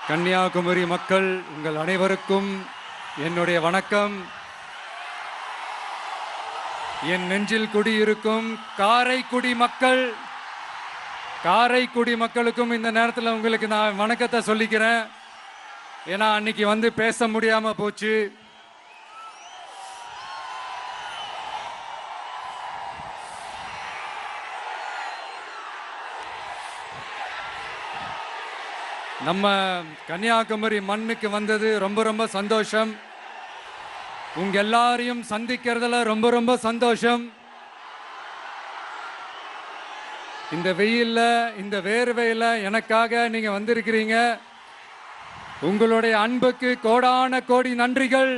கன்னியாகுமரி மக்கள் உங்கள் அனைவருக்கும் என்னுடைய வணக்கம். என் நெஞ்சில் குடியிருக்கும் காரைக்குடி மக்களுக்கும் இந்த நேரத்தில் உங்களுக்கு நான் வணக்கத்தை சொல்லிக்கிறேன். ஏன்னா அன்னைக்கு வந்து பேச முடியாம போச்சு. நம்ம கன்னியாகுமரி மண்ணுக்கு வந்தது ரொம்ப ரொம்ப சந்தோஷம். உங்க எல்லாரையும் சந்திக்கிறதுல ரொம்ப ரொம்ப சந்தோஷம். இந்த வெயில்ல இந்த வேர்வையில எனக்காக நீங்க வந்திருக்கிறீங்க. உங்களுடைய அன்புக்கு கோடான கோடி நன்றிகள்.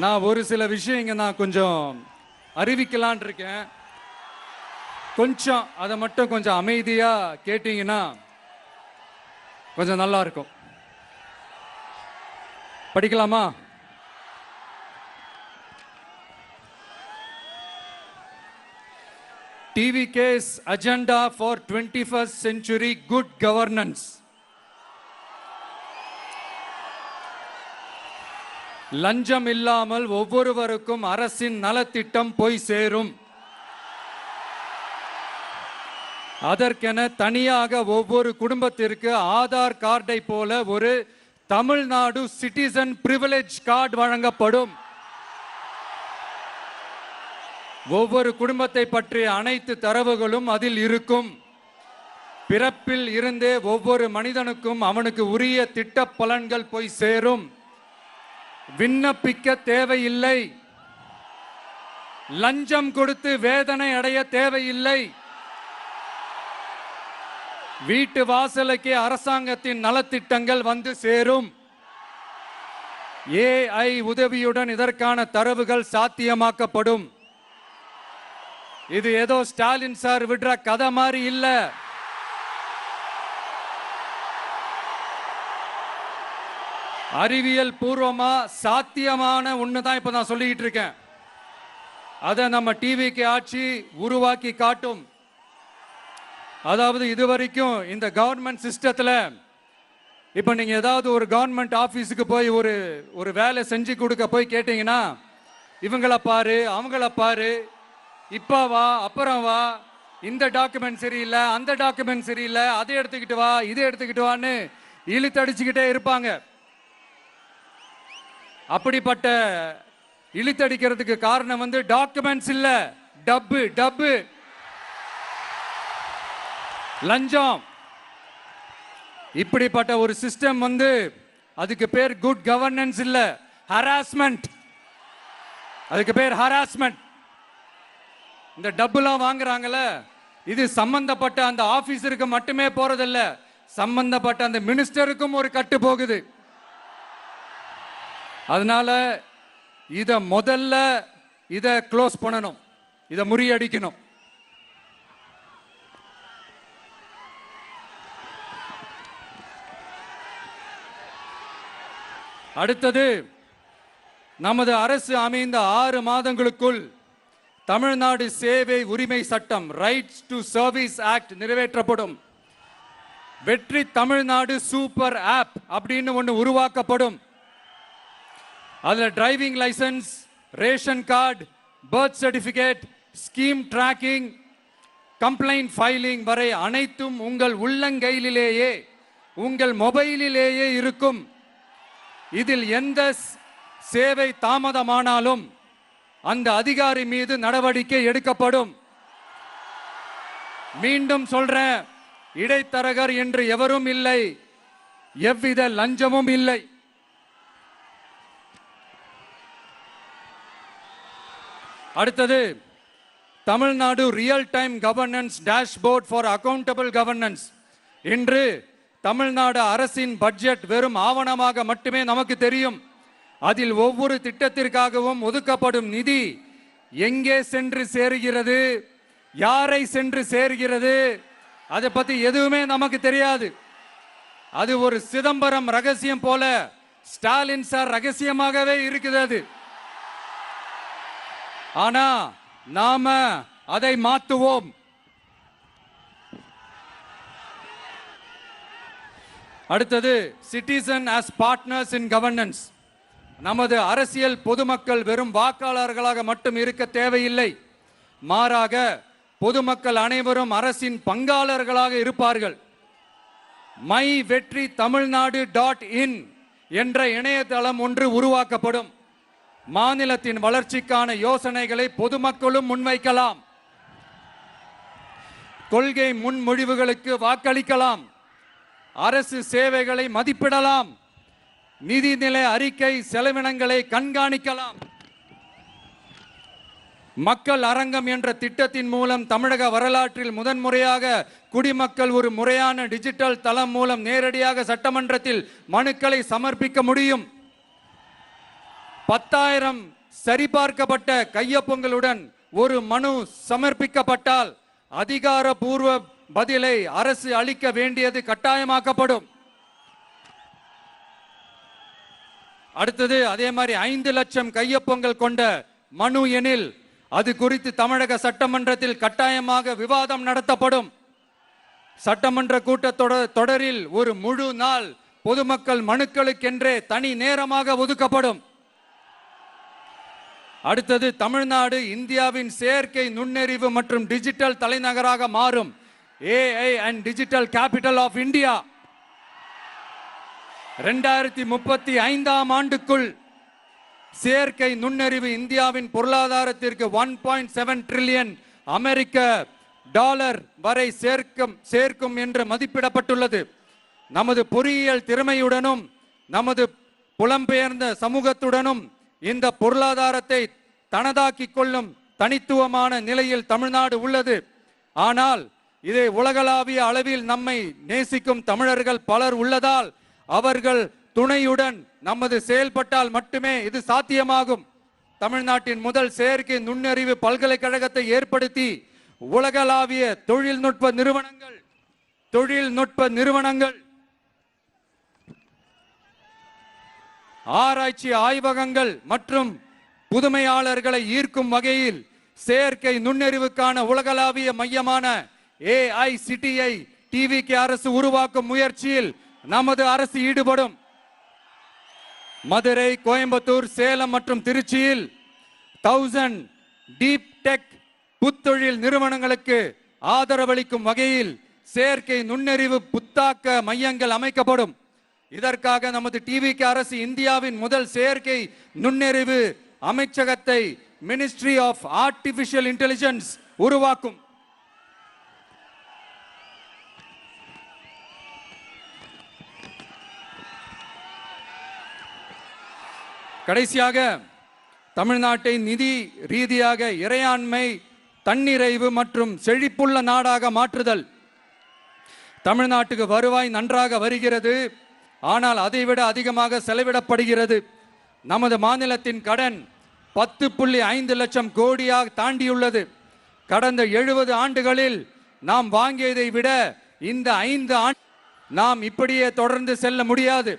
நான் ஒரு சில விஷயங்க நான் கொஞ்சம் அறிவிக்கலான் இருக்கேன். கொஞ்சம் அதை மட்டும் கொஞ்சம் அமைதியா கேட்டீங்கன்னா கொஞ்சம் நல்லா இருக்கும். படிக்கலாமா? TVK's agenda for 21st century good governance. லஞ்சம் இல்லாமல் ஒவ்வொருவருக்கும் அரசின் நலத்திட்டம் போய் சேரும். அதற்கென தனியாக ஒவ்வொரு குடும்பத்திற்கு ஆதார் கார்டை போல ஒரு தமிழ்நாடு சிட்டிசன் பிரிவிலேஜ் கார்டு வழங்கப்படும். ஒவ்வொரு குடும்பத்தை பற்றிய அனைத்து தரவுகளும் அதில் இருக்கும். பிறப்பில் இருந்தே ஒவ்வொரு மனிதனுக்கும் அவனுக்கு உரிய திட்ட பலன்கள் போய் சேரும். விண்ணப்பிக்க தேவையில்லை. லஞ்சம் கொடுத்து வேதனை அடைய தேவையில்லை. வீட்டு வாசலுக்கே அரசாங்கத்தின் நலத்திட்டங்கள் வந்து சேரும். AI உதவியுடன் இதற்கான தரவுகள் சாத்தியமாக்கப்படும். இது ஏதோ ஸ்டாலின் சார் விடுற கதை மாதிரி இல்ல. அறிவியல் பூர்வமா சாத்தியமான ஒண்ணுதான் இப்ப நான் சொல்லிட்டு இருக்கேன். அதை நம்ம டிவிக்கு ஆட்சி உருவாக்கி காட்டும். அதாவது இதுவரைக்கும் இந்த கவர்மெண்ட் சிஸ்டத்துல இப்ப நீங்க ஏதாவது ஒரு கவர்மெண்ட் ஆபீஸுக்கு போய் ஒரு வேலை செஞ்சு கொடுக்க போய் கேட்டீங்கன்னா, இவங்கள பாரு அவங்கள பாரு, இப்ப வா அப்புறம் வா, இந்த டாக்குமெண்ட் சரியில்லை அந்த டாக்குமெண்ட் சரியில்லை, அதை எடுத்துக்கிட்டு வா இதை எடுத்துக்கிட்டு வான்னு இழுத்தடிச்சுக்கிட்டே இருப்பாங்க. அப்படிப்பட்ட இழுத்தடிக்கிறதுக்கு காரணம் வந்து டாக்குமெண்ட்ஸ் இல்ல, டப்பு லஞ்சம். இப்படிப்பட்ட ஒரு சிஸ்டம் வந்து அதுக்கு பேர் குட் கவர்னன்ஸ் இல்ல, ஹராஸ்மெண்ட். அதுக்கு பேர் ஹராஸ்மெண்ட். இந்த டப்புலாம் வாங்குறாங்கல்ல, இது சம்பந்தப்பட்ட அந்த ஆபீசருக்கு மட்டுமே போறதில்ல, சம்பந்தப்பட்ட அந்த மினிஸ்டருக்கும் ஒரு கட்டு போகுது. அதனால முதல்ல இத க்ளோஸ் பண்ணணும், இத முறியடிக்கணும். அடுத்தது, நமது அரசு அமைந்த 6 மாதங்களுக்குள் தமிழ்நாடு சேவை உரிமை சட்டம் ரைட்ஸ் டு சர்வீஸ் ஆக்ட் நிறைவேற்றப்படும். வெற்றி தமிழ்நாடு சூப்பர் ஆப் அப்படின்னு ஒன்று உருவாக்கப்படும். அதுல driving licence, ration card, birth certificate, scheme tracking, complaint filing வரை அனைத்தும் உங்கள் உள்ளங்கையிலேயே உங்கள் மொபைலிலேயே இருக்கும். இதில் எந்த சேவை தாமதமானாலும் அந்த அதிகாரி மீது நடவடிக்கை எடுக்கப்படும். மீண்டும் சொல்றேன், இடைத்தரகர் என்று எவரும் இல்லை, எவ்வித லஞ்சமும் இல்லை. அடுத்தது, Tamil Nadu real time governance dashboard for accountable governance. இன்று தமிழ்நாடு அரசின் பட்ஜெட் வெறும் ஆவணமாக மட்டுமே நமக்கு தெரியும். அதில் ஒவ்வொரு திட்டத்திற்காகவும் ஒதுக்கப்படும் நிதி எங்கே சென்று சேருகிறது, யாரை சென்று சேர்கிறது, அதை பத்தி எதுவுமே நமக்கு தெரியாது. அது ஒரு சிதம்பரம் ரகசியம் போல ஸ்டாலின் சார் ரகசியமாகவே இருக்குது அது. ஆனா நாம அதை மாற்றுவோம். அடுத்தது சிட்டிசன் as பார்ட்னர்ஸ் இன் கவர்னன்ஸ். நமது அரசியல் பொதுமக்கள் வெறும் வாக்காளர்களாக மட்டும் இருக்க தேவையில்லை. மாறாக பொதுமக்கள் அனைவரும் அரசின் பங்காளர்களாக இருப்பார்கள். மை வெற்றி தமிழ்நாடு .in என்ற இணையதளம் ஒன்று உருவாக்கப்படும். மாநிலத்தின் வளர்ச்சிக்கான யோசனைகளை பொதுமக்களும் முன்வைக்கலாம். கொள்கை முன்மொழிவுகளுக்கு வாக்களிக்கலாம். அரசு சேவைகளை மதிப்பிடலாம். நிதிநிலை அறிக்கை செலவினங்களை கண்காணிக்கலாம். மக்கள் அரங்கம் என்ற திட்டத்தின் மூலம் தமிழக வரலாற்றில் முதன்முறையாக குடிமக்கள் ஒரு முறையான டிஜிட்டல் தளம் மூலம் நேரடியாக சட்டமன்றத்தில் மனுக்களை சமர்ப்பிக்க முடியும். 10,000 சரிபார்க்கப்பட்ட கையொப்பங்களுடன் ஒரு மனு சமர்ப்பிக்கப்பட்டால் அதிகாரப்பூர்வ பதிலை அரசு அளிக்க வேண்டியது கட்டாயமாக்கப்படும். அடுத்தது அதே மாதிரி 5 லட்சம் கையொப்பங்கள் கொண்ட மனு எனில் அது குறித்து தமிழக சட்டமன்றத்தில் கட்டாயமாக விவாதம் நடத்தப்படும். சட்டமன்ற கூட்டத்தொடரில் ஒரு முழு நாள் பொதுமக்கள் மனுக்களுக்கென்றே தனி நேரமாக ஒதுக்கப்படும். அடுத்தது தமிழ்நாடு இந்தியாவின் செயற்கை நுண்ணறிவு மற்றும் டிஜிட்டல் தலைநகராக மாறும். AI and Digital Capital of India. 2035ஆம் ஆண்டுக்குள் செயற்கை நுண்ணறிவு இந்தியாவின் பொருளாதாரத்திற்கு 1.7 டிரில்லியன் அமெரிக்க டாலர் வரை சேர்க்கும் என்று மதிப்பிடப்பட்டுள்ளது. நமது பொறியியல் திறமையுடனும் நமது புலம்பெயர்ந்த சமூகத்துடனும் இந்த பொருளாதாரத்தை தனதாக்கிக் கொள்ளும் தனித்துவமான நிலையில் தமிழ்நாடு உள்ளது. ஆனால் இதை உலகளாவிய அளவில் நம்மை நேசிக்கும் தமிழர்கள் பலர் உள்ளதால் அவர்கள் துணையுடன் நமது செயல்பட்டால் மட்டுமே இது சாத்தியமாகும். தமிழ்நாட்டின் முதல் செயற்கை நுண்ணறிவு பல்கலைக்கழகத்தை ஏற்படுத்தி உலகளாவிய தொழில்நுட்ப நிறுவனங்கள் ஆராய்ச்சி ஆய்வகங்கள் மற்றும் புதுமையாளர்களை ஈர்க்கும் வகையில் செயற்கை நுண்ணறிவுக்கான உலகளாவிய மையமான AICTI TVK அரசு உருவாக்கும் முயற்சியில் நமது அரசு ஈடுபடும். மதுரை, கோயம்புத்தூர், சேலம் மற்றும் திருச்சியில் 1000 டீப் டெக் புத்தொழில் நிறுவனங்களுக்கு ஆதரவளிக்கும் வகையில் செயற்கை நுண்ணறிவு புத்தாக்க மையங்கள் அமைக்கப்படும். இதற்காக நமது TVK அரசு இந்தியாவின் முதல் செயற்கை நுண்ணறிவு அமைச்சகத்தை மினிஸ்ட்ரி ஆஃப் ஆர்டிபிஷியல் இன்டெலிஜென்ஸ் உருவாக்கும். கடைசியாக தமிழ்நாட்டை நிதி ரீதியாக இறையாண்மை, தன்னிறைவு மற்றும் செழிப்புள்ள நாடாக மாற்றுதல். தமிழ்நாட்டுக்கு வருவாய் நன்றாக வருகிறது, ஆனால் அதைவிட அதிகமாக செலவிடப்படுகிறது. நமது மாநிலத்தின் கடன் 10.5 லட்சம் கோடியாக தாண்டியுள்ளது. கடந்த 70 ஆண்டுகளில் நாம் வாங்கியதை விட இந்த 5 ஆண்டு நாம் இப்படியே தொடர்ந்து செல்ல முடியாது.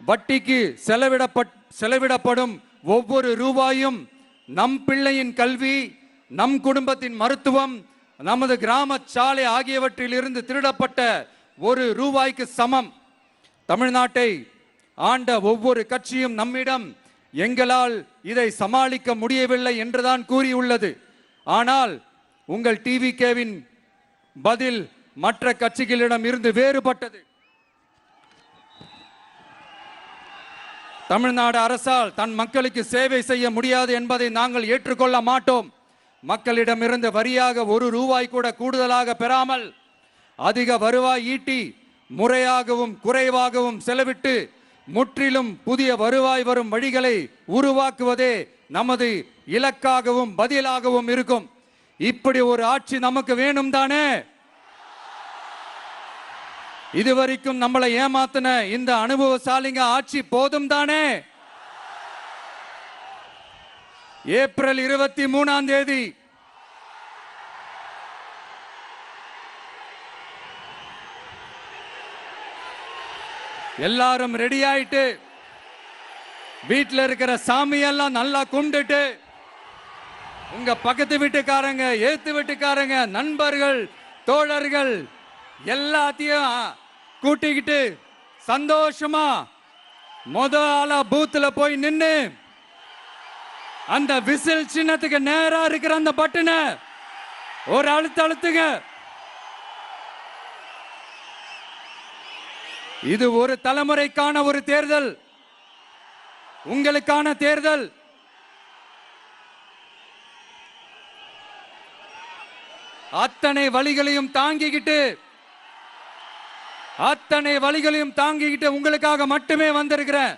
வட்டிக்கு செலவிடப்படும் ஒவ்வொரு ரூபாயும் நம் பிள்ளையின் கல்வி, நம் குடும்பத்தின் மருத்துவம், நமது கிராம சாலை ஆகியவற்றில் இருந்து திருடப்பட்ட ஒரு ரூபாய்க்கு சமம். தமிழ்நாட்டை ஆண்ட ஒவ்வொரு கட்சியும் நம்மிடம் எங்களால் இதை சமாளிக்க முடியவில்லை என்றுதான் கூறியுள்ளது. ஆனால் உங்கள் TVKவின் பதில் மற்ற கட்சிகளிடம் இருந்து வேறுபட்டது. தமிழ்நாடு அரசால் தன் மக்களுக்கு சேவை செய்ய முடியாது என்பதை நாங்கள் ஏற்றுக்கொள்ள மாட்டோம். மக்களிடமிருந்து வரியாக ஒரு ரூபாய் கூட கூடுதலாக பெறாமல் அதிக வருவாய் ஈட்டி முறையாகவும் குறைவாகவும் செலவிட்டு முற்றிலும் புதிய வருவாய் வரும் வழிகளை உருவாக்குவதே நமது இலக்காகவும் பதிலாகவும் இருக்கும். இப்படி ஒரு ஆட்சி நமக்கு வேணும் தானே? இதுவரைக்கும் நம்மளை ஏமாத்தின இந்த அனுபவசாலிங்க ஆட்சி போதும் தானே? ஏப்ரல் 23ஆம் தேதி எல்லாரும் ரெடி ஆயிட்டு வீட்டில் இருக்கிற சாமியெல்லாம் நல்லா கும்பிட்டுட்டு உங்க பக்கத்து வீட்டுக்காரங்க, ஏத்து வீட்டுக்காரங்க, நண்பர்கள், தோழர்கள் எல்லாத்தையும் கூட்டிக்கிட்டு சந்தோஷமா முதல்ல பூத்துல போய் நின்னு அந்த விசில் சின்னத்துக்கு நேரா இருக்கிற அந்த பட்டனை ஒரு அழுத்துங்க. இது ஒரு தலைமுறைக்கான ஒரு தேர்தல், உங்களுக்கான தேர்தல். அத்தனை வழிகளையும் தாங்கிக்கிட்டு உங்களுக்காக மட்டுமே வந்திருக்கிறேன்.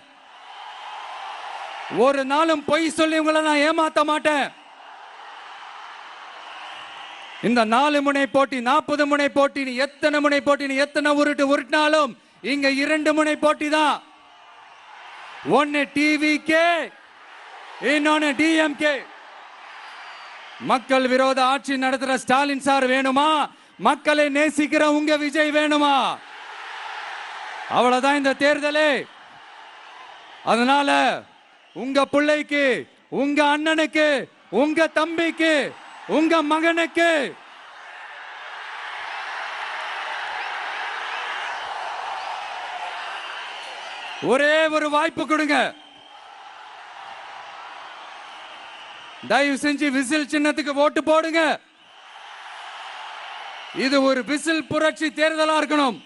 ஒரு நாளும் பொய் சொல்லி உங்களை நான் ஏமாத்த மாட்டேன். இந்த 4 முனை போட்டி, 40 முனை போட்டி, எத்தனை முனை போட்டி, எத்தனை உருட்டினாலும் இங்க 2 முனை போட்டி தான். ஒன்னு டிவிகே, இன்னொன்னு டிஎம்கே. மக்கள் விரோத ஆட்சி நடத்துற ஸ்டாலின் சார் வேணுமா, மக்களை நேசிக்கிற உங்க விஜய் வேணுமா? அவ்வளவுதான் இந்த தேர்தலே. அதனால உங்க பிள்ளைக்கு, உங்க அண்ணனுக்கு, உங்க தம்பிக்கு, உங்க மகனுக்கு ஒரே ஒரு வாய்ப்பு கொடுங்க. தயவு செஞ்சு விசில் சின்னத்துக்கு ஓட்டு போடுங்க. இது ஒரு விசில் புரட்சி தேர்தலா இருக்கணும்.